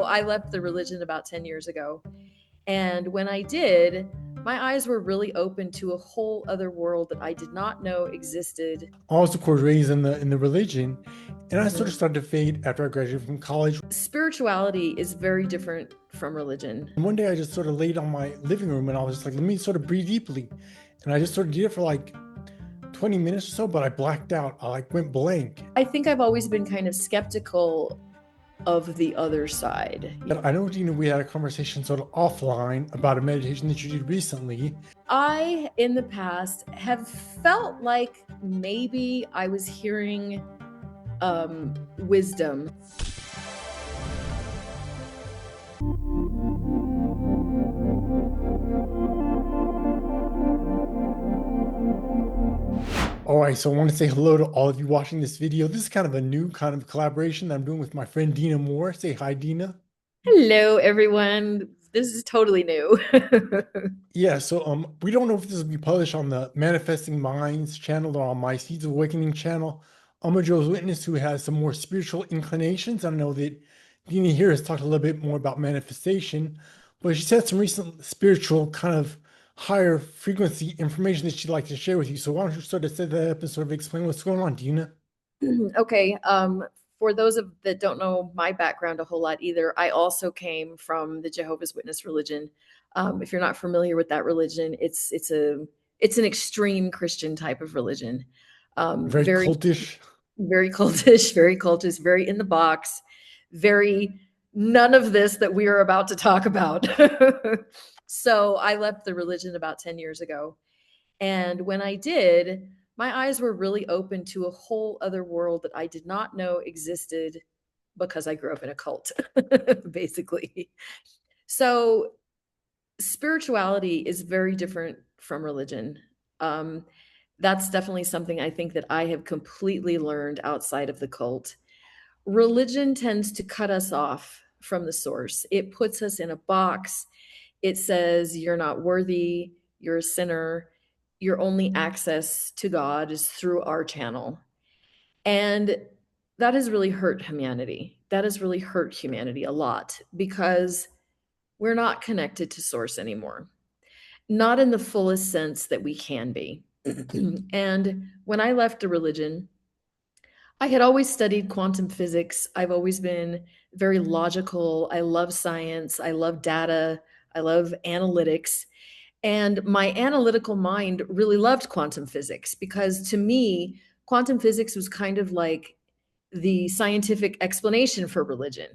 I left the religion about 10 years ago. And when I did, my eyes were really open to a whole other world that I did not know existed. I was, of course, raised in the religion, and I sort of Mhm. started to fade after I graduated from college. Spirituality is very different from religion. And one day I just sort of laid on my living room and I was just like, let me sort of breathe deeply. And I just sort of did it for like 20 minutes or so, but I blacked out. I like went blank. I think I've always been kind of skeptical of the other side. But I know, Dina, we had a conversation sort of offline about a meditation that you did recently. I, in the past, have felt like maybe I was hearing wisdom. All right, so I want to say hello to all of you watching this video. This is kind of a new kind of collaboration that I'm doing with my friend Dina Moore. Say hi, Dina. Hello, everyone. This is totally new. Yeah, so we don't know if this will be published on the Manifesting Minds channel or on my Seeds of Awakening channel. I'm a Joe's Witness who has some more spiritual inclinations. I know that Dina here has talked a little bit more about manifestation, but she said some recent spiritual kind of higher frequency information that she'd like to share with you. So why don't you sort of set that up and sort of explain what's going on, Dina? Okay. For those that don't know my background a whole lot either, I also came from the Jehovah's Witness religion. If you're not familiar with that religion, it's an extreme Christian type of religion. Very Very cultish. very cultish, very in the box, very none of this that we are about to talk about. So I left the religion about 10 years ago. And when I did, my eyes were really open to a whole other world that I did not know existed because I grew up in a cult, basically. So spirituality is very different from religion. Um, that's definitely something I think that I have completely learned outside of the cult. Religion tends to cut us off from the source. It puts us in a box. It says you're not worthy, you're a sinner, your only access to God is through our channel. And that has really hurt humanity. That has really hurt humanity a lot because we're not connected to source anymore, not in the fullest sense that we can be. And when I left the religion, I had always studied quantum physics. I've always been very logical. I love science. I love data. I love analytics. And my analytical mind really loved quantum physics because to me, quantum physics was kind of like the scientific explanation for religion.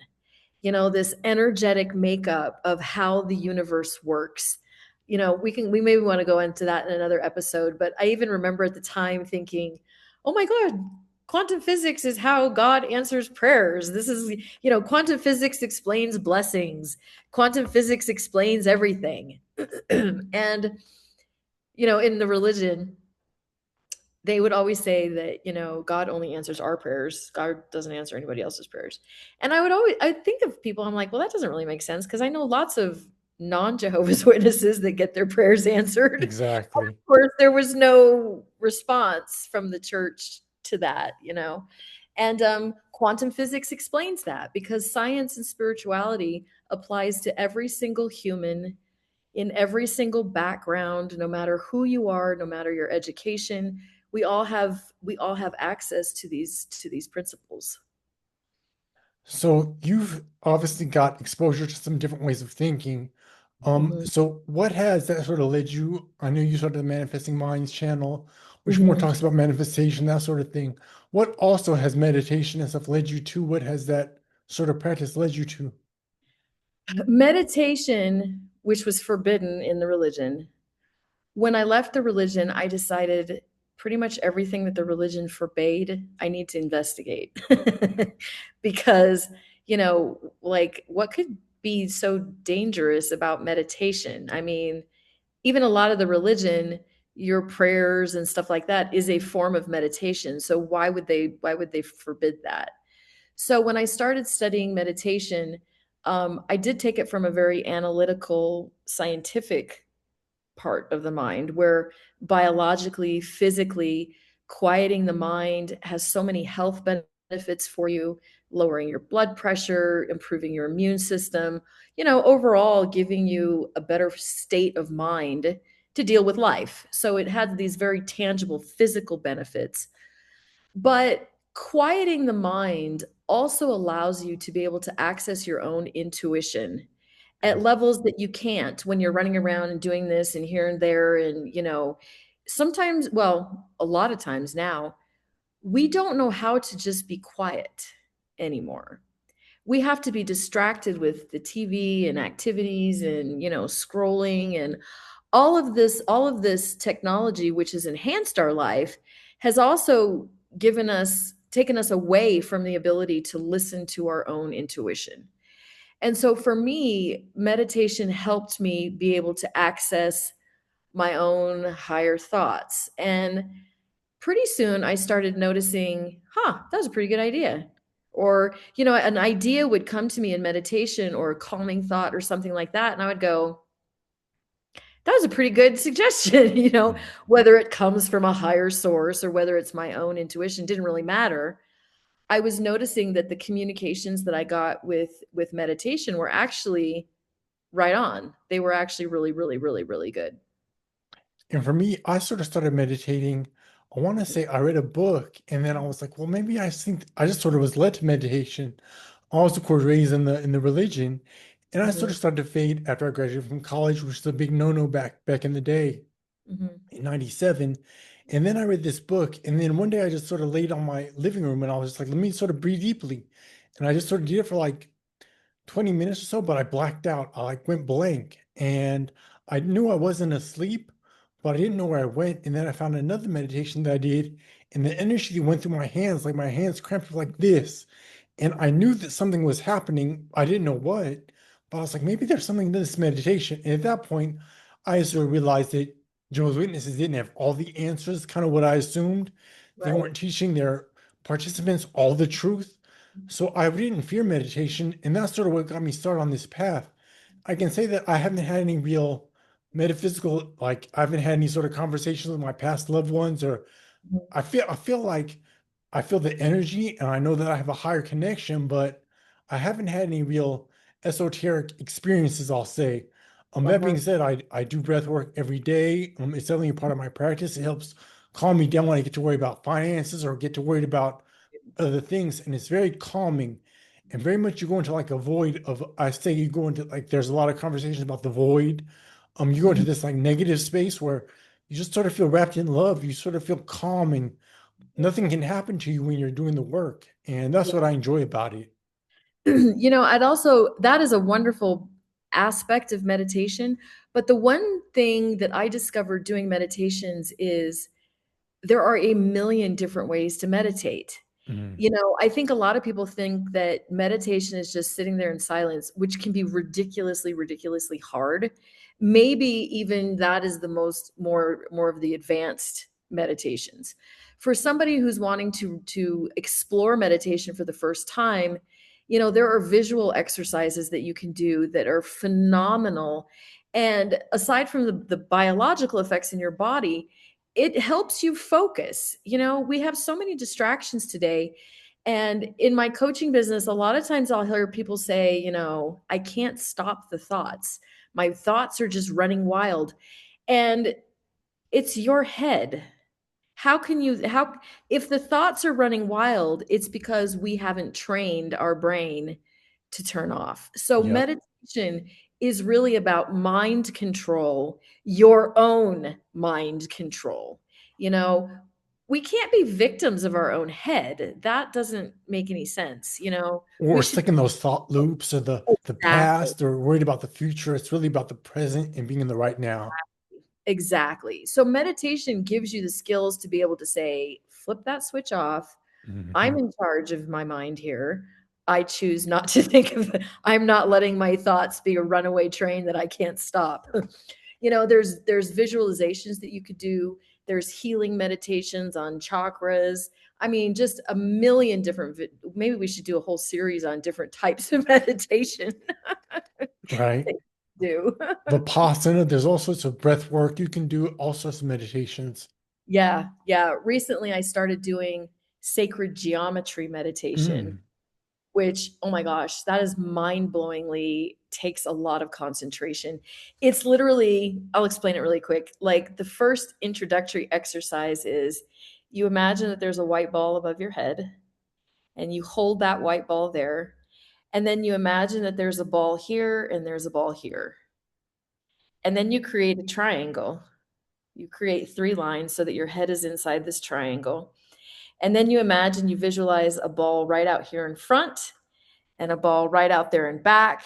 You know, this energetic makeup of how the universe works. You know, we maybe want to go into that in another episode, but I even remember at the time thinking, oh my God, quantum physics is how God answers prayers. This is, you know, quantum physics explains blessings. Quantum physics explains everything. And, you know, in the religion, they would always say that, you know, God only answers our prayers. God doesn't answer anybody else's prayers. And I think of people, I'm like, well, that doesn't really make sense because I know lots of non-Jehovah's Witnesses that get their prayers answered. Of Exactly. course, there was no response from the church to that, you know. And quantum physics explains that because science and spirituality applies to every single human in every single background, no matter who you are, no matter your education. We all have access to these principles. So you've obviously got exposure to some different ways of thinking. Mhm, So what has that sort of led you? I know you started the Manifesting Minds channel, which more mhm. talks about manifestation, that sort of thing. What also has meditation and stuff led you to? What has that sort of practice led you to? Meditation, which was forbidden in the religion, when I left the religion, I decided pretty much everything that the religion forbade, I need to investigate. Because, you know, like what could be so dangerous about meditation? I mean, even a lot of the religion, your prayers and stuff like that is a form of meditation. So why would they forbid that? So when I started studying meditation, I did take it from a very analytical, scientific part of the mind where biologically, physically, quieting the mind has so many health benefits for you. lowering your blood pressure, improving your immune system, overall giving you a better state of mind to deal with life. So it had these very tangible physical benefits. But quieting the mind also allows you to be able to access your own intuition at levels that you can't when you're running around and doing this and here and there. And, sometimes, well, a lot of times now, we don't know how to just be quiet anymore. We have to be distracted with the TV and activities and, scrolling and all of this technology, which has enhanced our life, has also taken us away from the ability to listen to our own intuition. And so for me, meditation helped me be able to access my own higher thoughts. And pretty soon I started noticing, that was a pretty good idea. Or, an idea would come to me in meditation or a calming thought or something like that. And I would go, that was a pretty good suggestion. Mhm. Whether it comes from a higher source or whether it's my own intuition didn't really matter. I was noticing that the communications that I got with meditation were actually right on. They were actually really, really, really, really good. And for me, I sort of started meditating. I want to say I read a book and then I was like, well, maybe I think I just sort of was led to meditation. I was, of course, raised in the religion. And I sort Mhm, of started to fade after I graduated from college, which was a big no-no back in the day mhm, in 97. And then I read this book. And then one day I just sort of laid on my living room and I was just like, let me sort of breathe deeply. And I just sort of did it for like 20 minutes or so, but I blacked out. I like went blank and I knew I wasn't asleep, but I didn't know where I went. And then I found another meditation that I did, and the energy went through my hands, like my hands cramped like this. And I knew that something was happening. I didn't know what, but I was like, maybe there's something to this meditation. And at that point, I sort of realized that Jehovah's Witnesses didn't have all the answers, kind of what I assumed. They right. weren't teaching their participants all the truth. So I didn't fear meditation, and that's sort of what got me started on this path. I can say that I haven't had any real metaphysical, like I haven't had any sort of conversations with my past loved ones, or Mhm, I feel like I feel the energy and I know that I have a higher connection, but I haven't had any real esoteric experiences, I'll say. That being uh-huh, said, I do breath work every day. It's definitely a part of my practice. It helps calm me down when I get to worry about finances or get to worried about other things, and it's very calming and very much you go into like a void of, I say you go into like, there's a lot of conversations about the void. You go into mhm, this like negative space where you just sort of feel wrapped in love. You sort of feel calming. Nothing can happen to you when you're doing the work. And that's what I enjoy about it. I'd also, that is a wonderful aspect of meditation. But the one thing that I discovered doing meditations is there are a million different ways to meditate. Mhm. I think a lot of people think that meditation is just sitting there in silence, which can be ridiculously, ridiculously hard. Maybe even that is the more of the advanced meditations. For somebody who's wanting to explore meditation for the first time, there are visual exercises that you can do that are phenomenal. And aside from the biological effects in your body, it helps you focus. We have so many distractions today. And in my coaching business, a lot of times I'll hear people say, I can't stop the thoughts. My thoughts are just running wild. And it's your head. How if the thoughts are running wild, it's because we haven't trained our brain to turn off. So Yep. meditation is really about mind control, your own mind control. You know, we can't be victims of our own head. That doesn't make any sense. We Or should stuck in those thought loops or the exactly. past or worried about the future. It's really about the present and being in the right now. Exactly. So meditation gives you the skills to be able to say, flip that switch off. I'm Mhm. in charge of my mind here. I choose not to think of it. I'm not letting my thoughts be a runaway train that I can't stop. There's visualizations that you could do. There's healing meditations on chakras. I mean, just a million different maybe we should do a whole series on different types of meditation Right. that you do. Vipassana, there's all sorts of breath work. You can do all sorts of meditations. Yeah, yeah. Recently, I started doing sacred geometry meditation. Mm. which, oh my gosh, that is mind-blowingly takes a lot of concentration. It's literally, I'll explain it really quick. Like the first introductory exercise is you imagine that there's a white ball above your head and you hold that white ball there. And then you imagine that there's a ball here and there's a ball here. And then you create a triangle. You create 3 lines so that your head is inside this triangle. And then you imagine you visualize a ball right out here in front and a ball right out there in back.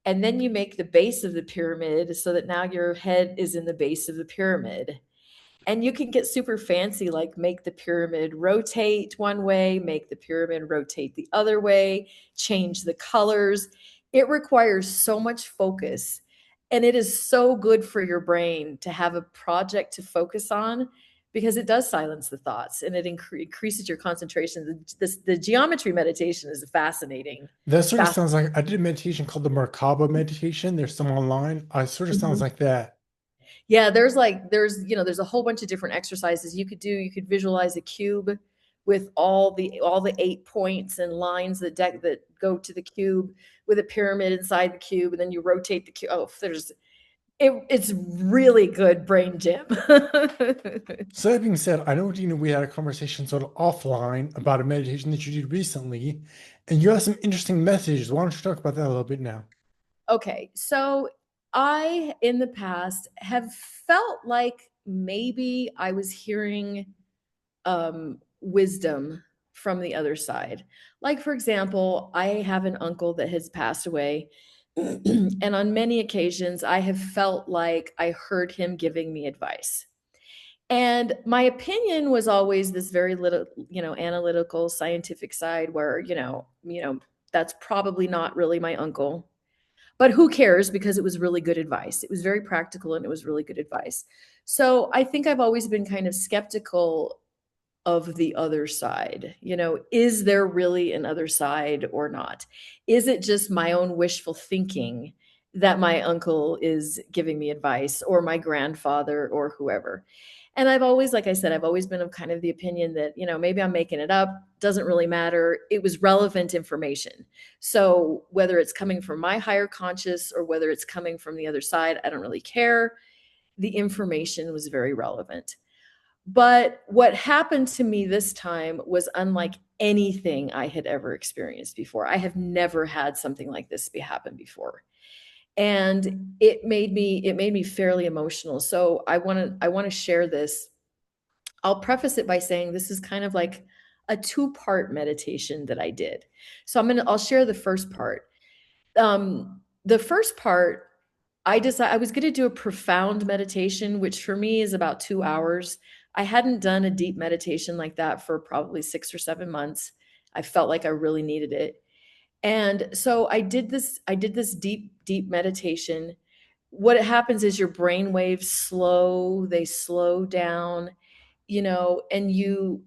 And then you make the base of the pyramid so that now your head is in the base of the pyramid. And you can get super fancy, like make the pyramid rotate one way, make the pyramid rotate the other way, change the colors. It requires so much focus. And it is so good for your brain to have a project to focus on because it does silence the thoughts and it increases your concentration. The geometry meditation is fascinating. That sort of Fascinating. sounds like I did a meditation called the Merkaba meditation. There's some online. It sort of sounds like that. Yeah, there's a whole bunch of different exercises you could do. You could visualize a cube with all the 8 points and lines that go to the cube with a pyramid inside the cube, and then you rotate the cube. Oh, it's really good brain gym. So that being said, I know, Dina, we had a conversation sort of offline about a meditation that you did recently, and you have some interesting messages. Why don't you talk about that a little bit now? Okay, so I in the past have felt like maybe I was hearing wisdom from the other side. Like, for example, I have an uncle that has passed away. And on many occasions, I have felt like I heard him giving me advice. And my opinion was always this very little, analytical, scientific side where, that's probably not really my uncle. But who cares because it was really good advice. It was very practical and it was really good advice. So I think I've always been kind of skeptical of the other side. Is there really an other side or not? Is it just my own wishful thinking that my uncle is giving me advice or my grandfather or whoever? And I've always, like I said, I've always been of kind of the opinion that, maybe I'm making it up, doesn't really matter. It was relevant information. So whether it's coming from my higher conscious or whether it's coming from the other side, I don't really care. The information was very relevant. But what happened to me this time was unlike anything I had ever experienced before. I have never had something like this happen before. And it made me fairly emotional. So I want to share this. I'll preface it by saying this is kind of like a two-part meditation that I did. So I'll share the first part. The first part, I was going to do a profound meditation, which for me is about 2 hours. I hadn't done a deep meditation like that for probably 6 or 7 months. I felt like I really needed it. And so I did this deep, deep meditation. What happens is your brain waves they slow down, and you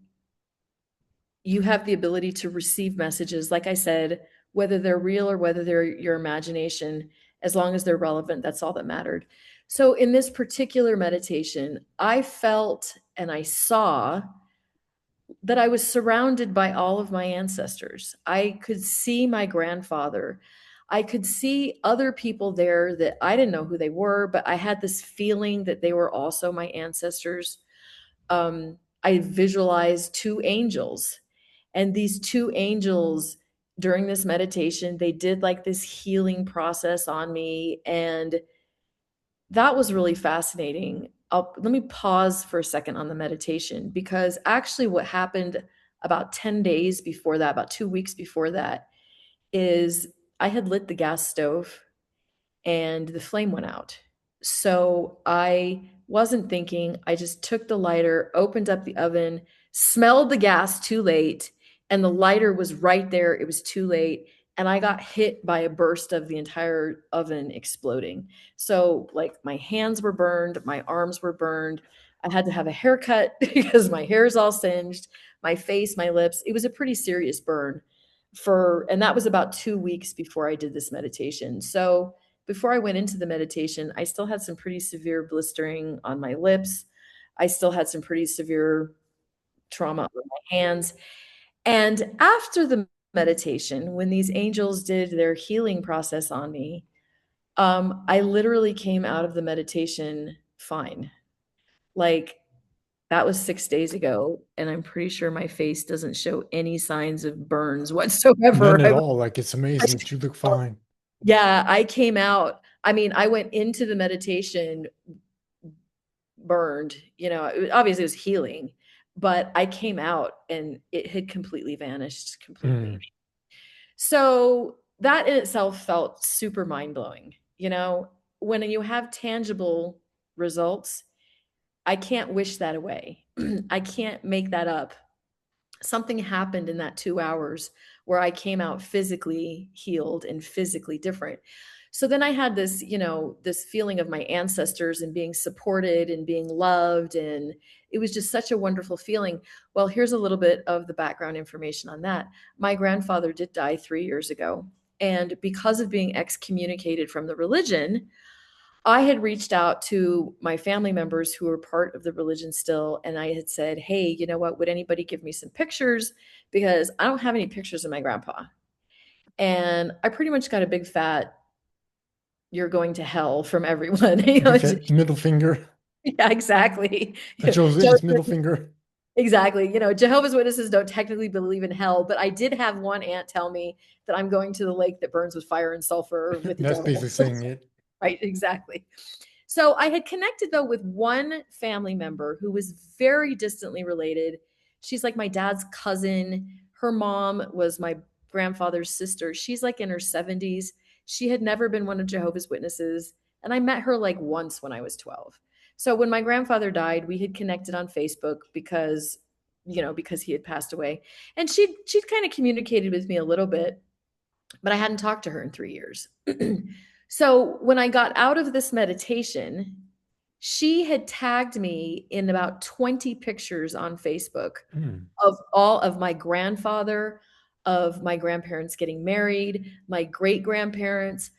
have the ability to receive messages, like I said, whether they're real or whether they're your imagination, as long as they're relevant, that's all that mattered. So in this particular meditation, I felt and I saw that I was surrounded by all of my ancestors. I could see my grandfather. I could see other people there that I didn't know who they were, but I had this feeling that they were also my ancestors. I visualized 2 angels, and these 2 angels during this meditation, they did like this healing process on me, and that was really fascinating. Let me pause for a second on the meditation because actually, what happened about 10 days before that, about 2 weeks before that, is I had lit the gas stove and the flame went out. So I wasn't thinking. I just took the lighter, opened up the oven, smelled the gas too late, and the lighter was right there. It was too late. And I got hit by a burst of the entire oven exploding. So, like, my hands were burned, my arms were burned. I had to have a haircut because my hair is all singed, my face, my lips. It was a pretty serious burn and that was about 2 weeks before I did this meditation. So, before I went into the meditation, I still had some pretty severe blistering on my lips. I still had some pretty severe trauma on my hands. And after the meditation, when these angels did their healing process on me, I literally came out of the meditation fine. Like that was 6 days ago, and I'm pretty sure my face doesn't show any signs of burns None whatsoever. at all. Like it's amazing that you look fine. Yeah, I came out. I mean, I went into the meditation burned, obviously it was healing, but I came out and it had completely vanished completely. Mm, So that in itself felt super mind blowing. When you have tangible results, I can't wish that away. I can't make that up. Something happened in that 2 hours where I came out physically healed and physically different. So then I had this, this feeling of my ancestors and being supported and being loved. And it was just such a wonderful feeling. Well, here's a little bit of the background information on that. My grandfather did die 3 years ago. And because of being excommunicated from the religion, I had reached out to my family members who were part of the religion still, and I had said, "Hey, you know what? Would anybody give me some pictures? Because I don't have any pictures of my grandpa." And I pretty much got a big fat "you're going to hell" from everyone. big fat middle finger. Yeah, exactly. A Jehovah's Witness middle finger. Exactly. Jehovah's Witnesses don't technically believe in hell, but I did have one aunt tell me that I'm going to the lake that burns with fire and sulfur with the That's devil. basically saying it. Right, exactly. So I had connected though with one family member who was very distantly related. She's like my dad's cousin. Her mom was my grandfather's sister. She's like in her 70s. She had never been one of Jehovah's Witnesses. And I met her like once when I was 12. So when my grandfather died, we had connected on Facebook because he had passed away. And she'd kind of communicated with me a little bit, but I hadn't talked to her in 3 years. So when I got out of this meditation, she had tagged me in about 20 pictures on Facebook Mm, of all of my grandfather, of my grandparents getting married, my great grandparents,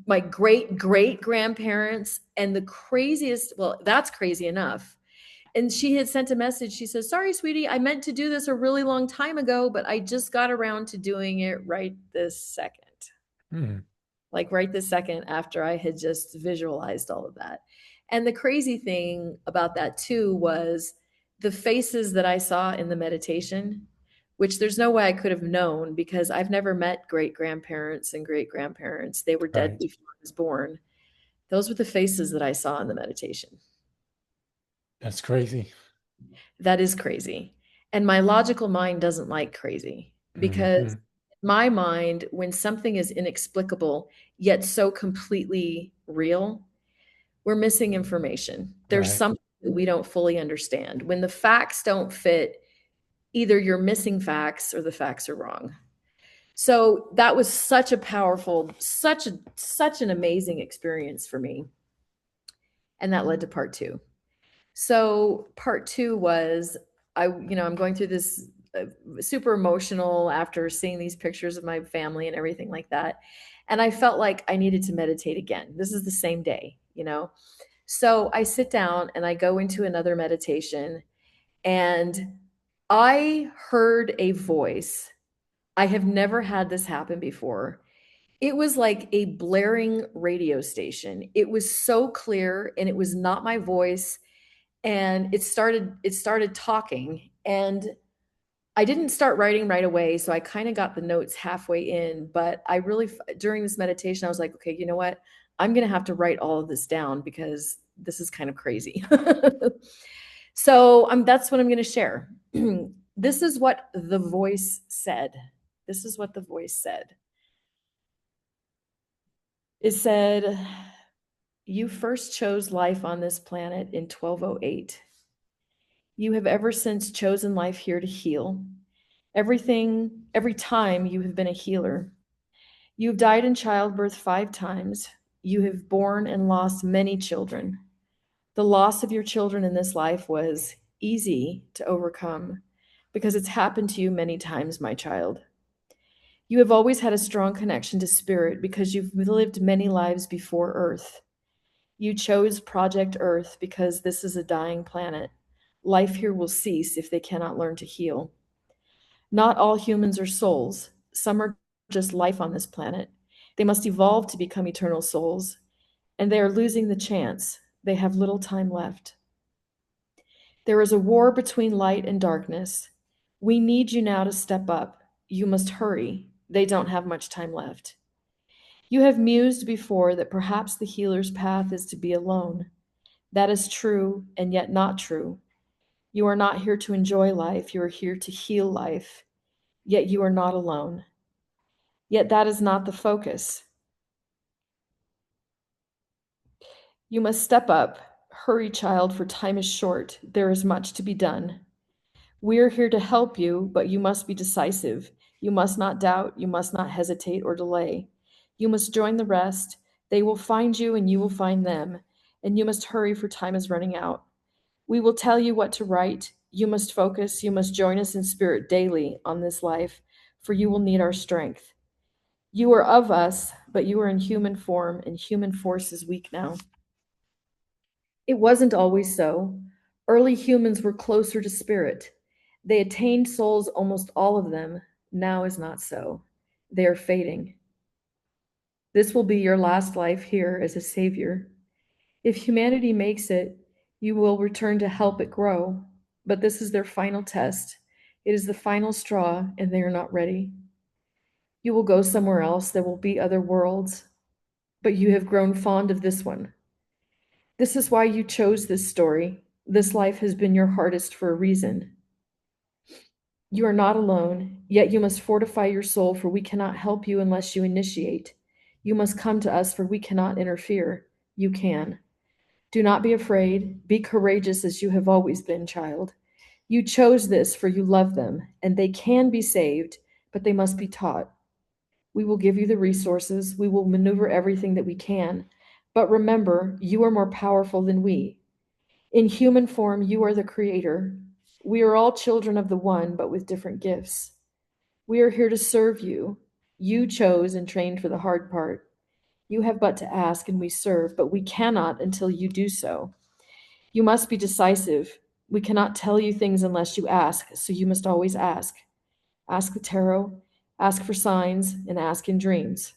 my great great grandparents, and the craziest, well, that's crazy enough. And she had sent a message. She says, "Sorry, sweetie, I meant to do this a really long time ago, but I just got around to doing it right this second." mm, Like right this second after I had just visualized all of that. And the crazy thing about that too was the faces that I saw in the meditation, which there's no way I could have known because I've never met great grandparents and great grandparents. They were dead right. before I was born. Those were the faces that I saw in the meditation. That's crazy. That is crazy. And my logical mind doesn't like crazy because Hmm. my mind, when something is inexplicable yet so completely real, we're missing information. There's Right. something that we don't fully understand. When the facts don't fit, either you're missing facts or the facts are wrong. So that was such a powerful, such an amazing experience for me. And that led to part two. So part two was I'm going through this super emotional after seeing these pictures of my family and everything like that. And I felt like I needed to meditate again. This is the same day. So I sit down and I go into another meditation and I heard a voice. I have never had this happen before. It was like a blaring radio station. It was so clear and it was not my voice, and it started talking, and I didn't start writing right away, so I kind of got the notes halfway in, but I really during this meditation I was like, okay, you know what, I'm going to have to write all of this down because this is kind of crazy. So that's what I'm going to share. This is what the voice said. This is what the voice said. It said, "You first chose life on this planet in 1208. You have ever since chosen life here to heal. Every time you have been a healer. You have died in childbirth 5 times. You have borne and lost many children. The loss of your children in this life was easy to overcome because it's happened to you many times, my child. You have always had a strong connection to spirit because you've lived many lives before Earth. You chose Project Earth because this is a dying planet. Life here will cease if they cannot learn to heal. Not all humans are souls. Some are just life on this planet. They must evolve to become eternal souls, and they are losing the chance. They have little time left. There is a war between light and darkness. We need you now to step up. You must hurry. They don't have much time left. You have mused before that perhaps the healer's path is to be alone. That is true and yet not true. You are not here to enjoy life, you are here to heal life. Yet you are not alone. Yet that is not the focus. You must step up. Hurry, child, for time is short. There is much to be done. We are here to help you, but you must be decisive. You must not doubt, you must not hesitate or delay. You must join the rest. They will find you and you will find them. And you must hurry, for time is running out. We will tell you what to write. You must focus. You must join us in spirit daily on this life, for you will need our strength. You are of us, but you are in human form, and human force is weak now. It wasn't always so. Early humans were closer to spirit. They attained souls, almost all of them. Now is not so. They are fading. This will be your last life here as a savior. If humanity makes it, you will return to help it grow. But this is their final test. It is the final straw, and they are not ready. You will go somewhere else. There will be other worlds. But you have grown fond of this one. This is why you chose this story. This life has been your hardest for a reason. You are not alone, yet you must fortify your soul, for we cannot help you unless you initiate. You must come to us, for we cannot interfere. You can. Do not be afraid. Be courageous as you have always been, child. You chose this, for you love them, and they can be saved, but they must be taught. We will give you the resources. We will maneuver everything that we can. But remember, you are more powerful than we. In human form, you are the creator. We are all children of the one, but with different gifts. We are here to serve you. You chose and trained for the hard part. You have but to ask, and we serve, but we cannot until you do so. You must be decisive. We cannot tell you things unless you ask, so you must always ask. Ask the tarot, ask for signs, and ask in dreams.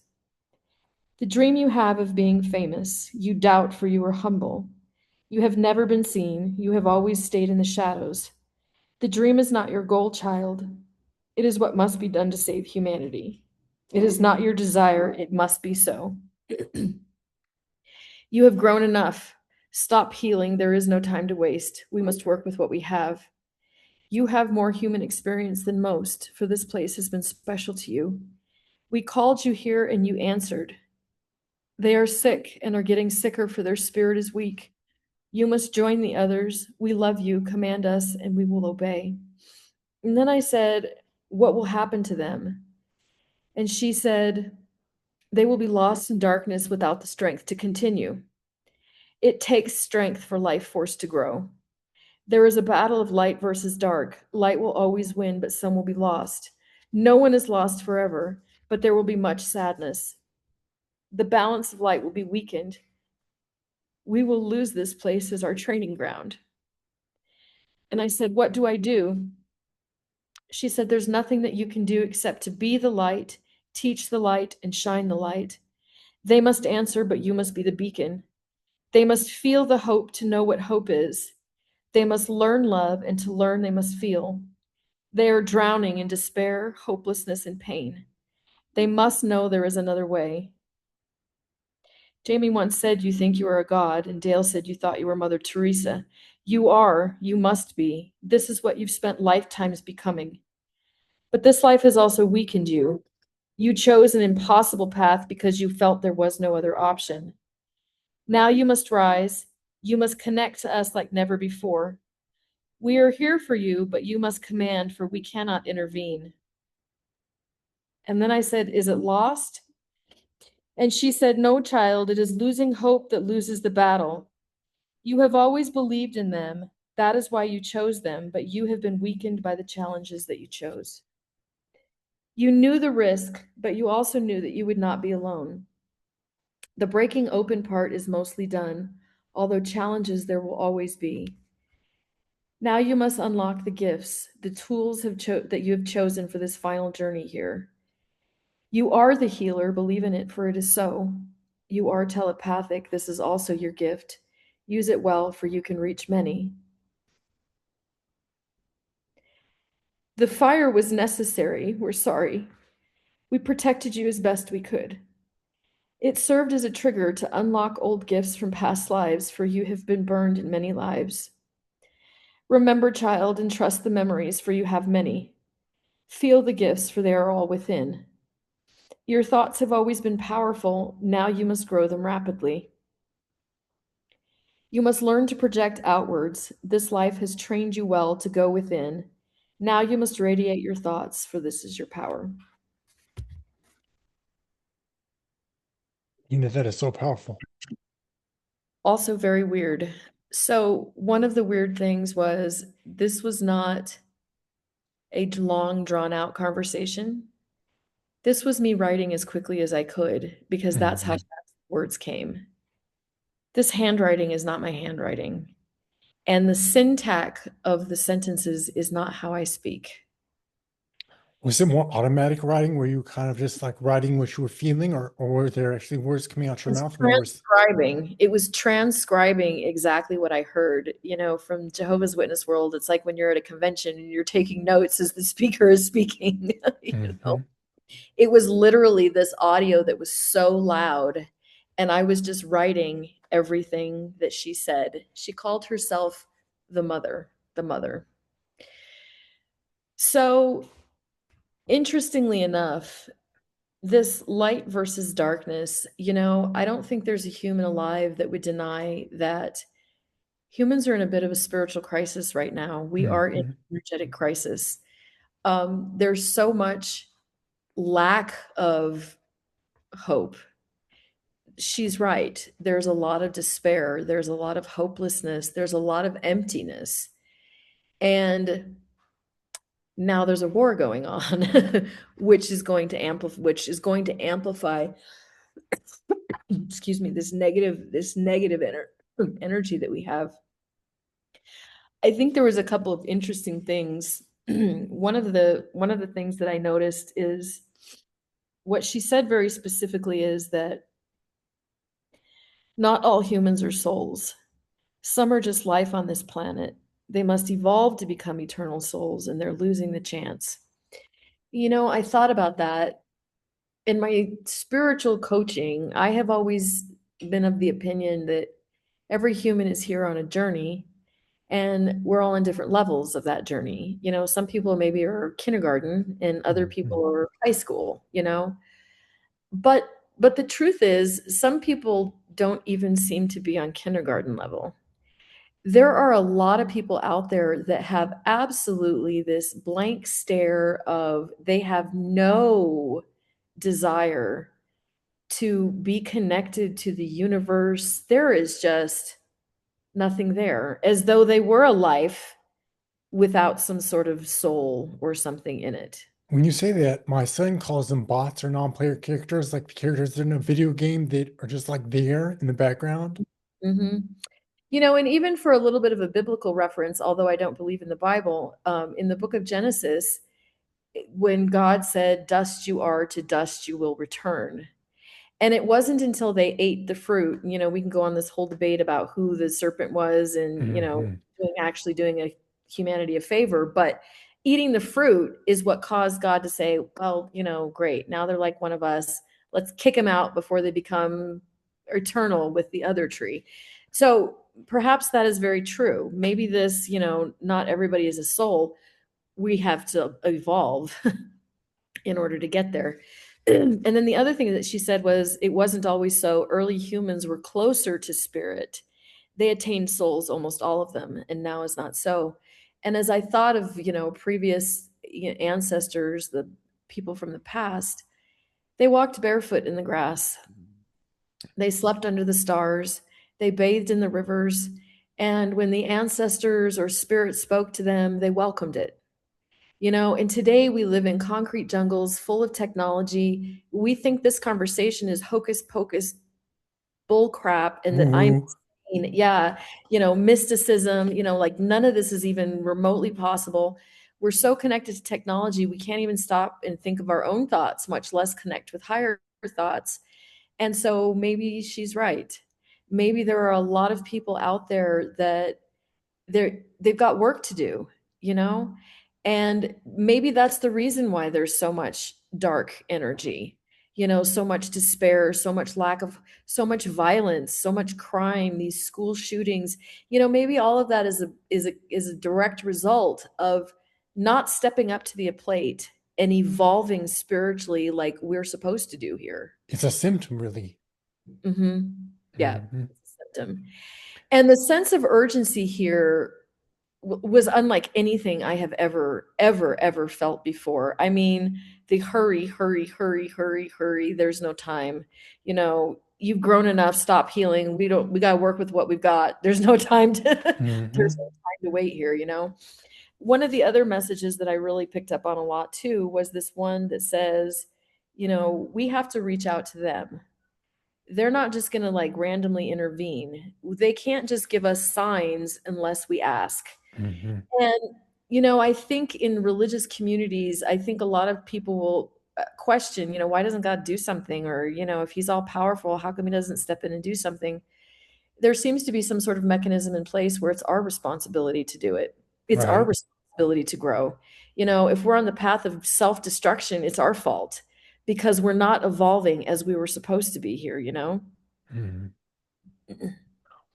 The dream you have of being famous, you doubt, for you are humble. You have never been seen, you have always stayed in the shadows. The dream is not your goal, child. It is what must be done to save humanity. It is not your desire, it must be so. You have grown enough. Stop healing, there is no time to waste. We must work with what we have. You have more human experience than most, for this place has been special to you. We called you here and you answered. They are sick and are getting sicker, for their spirit is weak. You must join the others. We love you. Command us, and we will obey. And then I said, what will happen to them? And she said, they will be lost in darkness without the strength to continue. It takes strength for life force to grow. There is a battle of light versus dark. Light will always win, but some will be lost. No one is lost forever, but there will be much sadness. The balance of light will be weakened. We will lose this place as our training ground. And I said, what do I do? She said, there's nothing that you can do except to be the light, teach the light, and shine the light. They must answer, but you must be the beacon. They must feel the hope to know what hope is. They must learn love, and to learn they must feel. They are drowning in despair, hopelessness, and pain. They must know there is another way. Jamie once said, you think you are a god, and Dale said you thought you were Mother Teresa. You are, you must be. This is what you've spent lifetimes becoming. But this life has also weakened you. You chose an impossible path because you felt there was no other option. Now you must rise. You must connect to us like never before. We are here for you, but you must command, for we cannot intervene. And then I said, is it lost? And she said, no, child, it is losing hope that loses the battle. You have always believed in them. That is why you chose them, but you have been weakened by the challenges that you chose. You knew the risk, but you also knew that you would not be alone. The breaking open part is mostly done, although challenges there will always be. Now you must unlock the gifts, the tools that you have chosen for this final journey here. You are the healer, believe in it, for it is so. You are telepathic, this is also your gift. Use it well, for you can reach many. The fire was necessary, we're sorry. We protected you as best we could. It served as a trigger to unlock old gifts from past lives, for you have been burned in many lives. Remember, child, and trust the memories, for you have many. Feel the gifts, for they are all within. Your thoughts have always been powerful, now you must grow them rapidly. You must learn to project outwards. This life has trained you well to go within. Now you must radiate your thoughts, for this is your power. That is so powerful. Also, very weird. So, one of the weird things was this was not a long, drawn out conversation. This was me writing as quickly as I could because that's how Mhm. fast the words came. This handwriting is not my handwriting. And the syntax of the sentences is not how I speak. Was it more automatic writing where you kind of just like writing what you were feeling, or were there actually words coming out your Was mouth when you were transcribing. It was transcribing exactly what I heard. From Jehovah's Witness world, it's like when you're at a convention and you're taking notes as the speaker is speaking. Mhm. It was literally this audio that was so loud, and I was just writing everything that she said. She called herself the mother, the mother. So, interestingly enough, this light versus darkness, I don't think there's a human alive that would deny that humans are in a bit of a spiritual crisis right now. We are in an Mhm. energetic crisis. There's so much lack of hope. She's right. There's a lot of despair. There's a lot of hopelessness. There's a lot of emptiness. And now there's a war going on, which is going to amplify excuse me, this negative energy that we have. I think there was a couple of interesting things. One of the things that I noticed is what she said very specifically is that not all humans are souls. Some are just life on this planet. They must evolve to become eternal souls, and they're losing the chance. I thought about that in my spiritual coaching. I have always been of the opinion that every human is here on a journey, and we're all in different levels of that journey. Some people maybe are kindergarten and other Mhm. people are high school, but the truth is some people don't even seem to be on kindergarten level. There are a lot of people out there that have absolutely this blank stare of they have no desire to be connected to the universe. There is just nothing there, as though they were a life without some sort of soul or something in it. When you say that, my son calls them bots or non-player characters, like the characters in a video game that are just like there in the background. Mhm. And even for a little bit of a biblical reference, although I don't believe in the Bible, in the book of Genesis, when God said, "Dust you are, to dust you will return." And it wasn't until they ate the fruit, we can go on this whole debate about who the serpent was and, Mhm. actually doing a humanity a favor, but eating the fruit is what caused God to say, well, great. Now they're like one of us. Let's kick them out before they become eternal with the other tree. So perhaps that is very true. Maybe this, not everybody is a soul. We have to evolve in order to get there. And then the other thing that she said was it wasn't always so. Early humans were closer to spirit. They attained souls, almost all of them, and now is not so. And as I thought of, previous ancestors, the people from the past, they walked barefoot in the grass. They slept under the stars. They bathed in the rivers. And when the ancestors or spirits spoke to them, they welcomed it. And today we live in concrete jungles full of technology. We think this conversation is hocus pocus bull crap and that I'm Ooh. insane. Yeah, mysticism, like none of this is even remotely possible. We're so connected to technology, we can't even stop and think of our own thoughts, much less connect with higher thoughts. And so maybe she's right. Maybe there are a lot of people out there that they've got work to do, you know? And maybe that's the reason why there's so much dark energy, so much despair, so much lack of, so much violence, so much crime, these school shootings. Maybe all of that is a direct result of not stepping up to the plate and evolving spiritually like we're supposed to do here. It's a symptom, really. Yeah, Hmm. it's a symptom. And the sense of urgency here was unlike anything I have ever, ever, ever felt before. I mean, the hurry, hurry, hurry, hurry, hurry. There's no time. You've grown enough. Stop healing. We got to work with what we've got. There's no time to, there's no Hmm. time to wait here. One of the other messages that I really picked up on a lot too was this one that says, we have to reach out to them. They're not just going to like randomly intervene. They can't just give us signs unless we ask. Hmm. And, I think in religious communities, I think a lot of people will question, why doesn't God do something? Or, if he's all powerful, how come he doesn't step in and do something? There seems to be some sort of mechanism in place where it's our responsibility to do it. It's our Right. responsibility to grow. If we're on the path of self destruction, it's our fault because we're not evolving as we were supposed to be here. Mhm.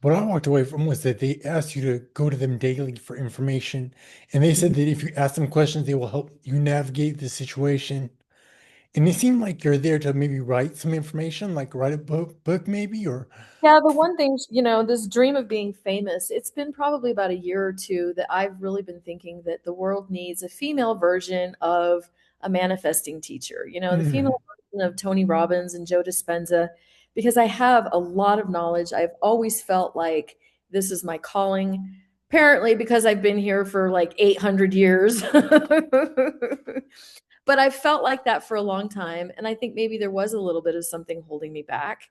What I walked away from was that they asked you to go to them daily for information. And they said that if you ask them questions, they will help you navigate the situation. And it seemed like you're there to maybe write some information, like write a book maybe, or Yeah, the one thing, this dream of being famous, it's been probably about a year or two that I've really been thinking that the world needs a female version of a manifesting teacher, the mm, female version of Tony Robbins and Joe Dispenza, because I have a lot of knowledge. I've always felt like this is my calling, apparently, because I've been here for like 800 years. But I've felt like that for a long time. And I think maybe there was a little bit of something holding me back.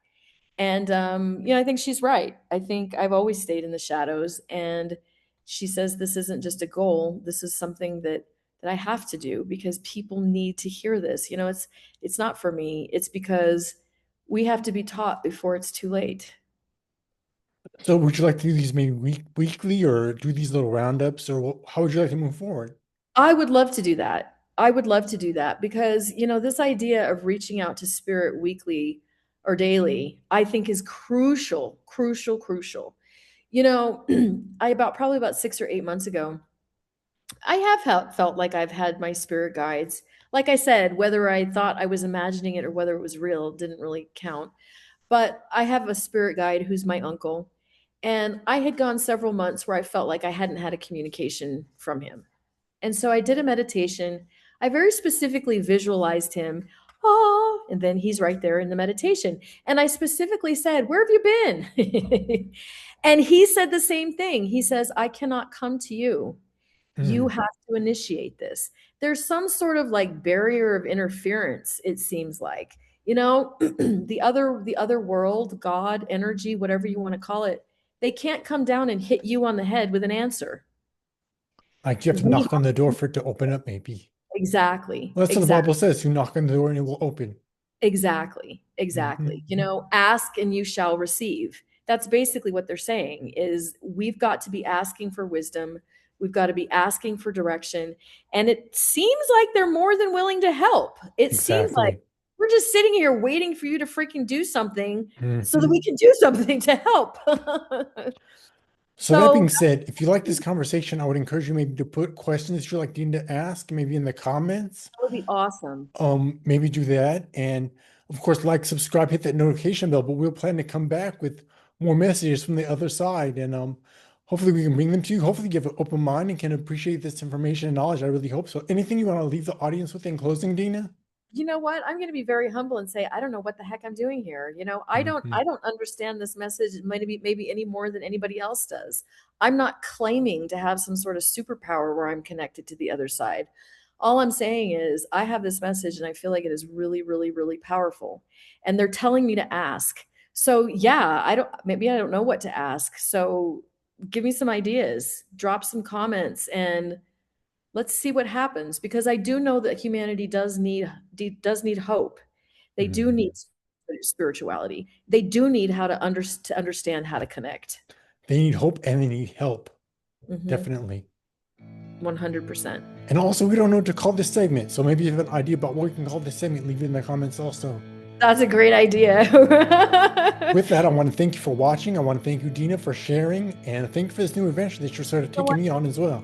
And I think she's right. I think I've always stayed in the shadows. And she says this isn't just a goal. This is something that I have to do because people need to hear this. It's not for me. It's because we have to be taught before it's too late. so would you like to do these maybe weekly or do these little roundups, or how would you like to move forward? I would love to do that. I would love to do that because, this idea of reaching out to spirit weekly or daily, I think is crucial, crucial, crucial. I probably about 6 or 8 months ago, I have felt like I've had my spirit guides. Like I said, whether I thought I was imagining it or whether it was real didn't really count. But I have a spirit guide who's my uncle. And I had gone several months where I felt like I hadn't had a communication from him. And so I did a meditation. I very specifically visualized him. Oh, and then he's right there in the meditation. And I specifically said, "Where have you been?" And he said the same thing. He says, "I cannot come to you. You Mm, have to initiate this." There's some sort of like barrier of interference, it seems like. The other world, God, energy, whatever you want to call it, they can't come down and hit you on the head with an answer. like you have to We knock on the door for it to open up, maybe. Exactly, Well, that's what the exactly, Bible says. You knock on the door and it will open. exactly, Hmm. exactly. Ask and you shall receive. That's basically what they're saying is we've got to be asking for wisdom. We've got to be asking for direction. And it seems like they're more than willing to help. It seems like Exactly. we're just sitting here waiting for you to freaking do something so that Hmm. we can do something to help. So that So being said, if you like this conversation, I would encourage you maybe to put questions you'd like Dean to ask, maybe in the comments. that would be awesome. Maybe do that. And of course, like, subscribe, hit that notification bell, but we'll plan to come back with more messages from the other side. And hopefully we can bring them to you. Hopefully you have an open mind and can appreciate this information and knowledge. I really hope so. Anything you want to leave the audience with in closing, Dina? You know what? I'm going to be very humble and say I don't know what the heck I'm doing here. I don't Hmm. I don't understand this message maybe any more than anybody else does. I'm not claiming to have some sort of superpower where I'm connected to the other side. All I'm saying is I have this message and I feel like it is really really really powerful. And they're telling me to ask. So, yeah, I don't know what to ask. So, give me some ideas, drop some comments and let's see what happens, because I do know that humanity does need hope. They do Mhm. need spirituality. They do need how to understand how to connect. They need hope and they need help. Hmm. Definitely. 100%. And also, we don't know what to call this segment. So maybe if you have an idea about what we can call this segment, leave it in the comments also. That's a great idea. With that, I want to thank you for watching. I want to thank you, Dina, for sharing. And thank you for this new adventure that you're sort of You know what? taking me on as well.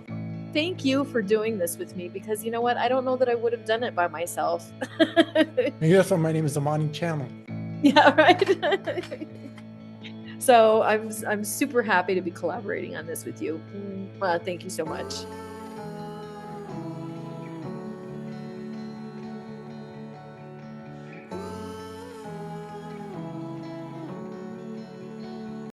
Thank you for doing this with me, because you know what? I don't know that I would have done it by myself. Maybe that's why my name is Amani Channel. Yeah, right. So I'm super happy to be collaborating on this with you. Thank you so much.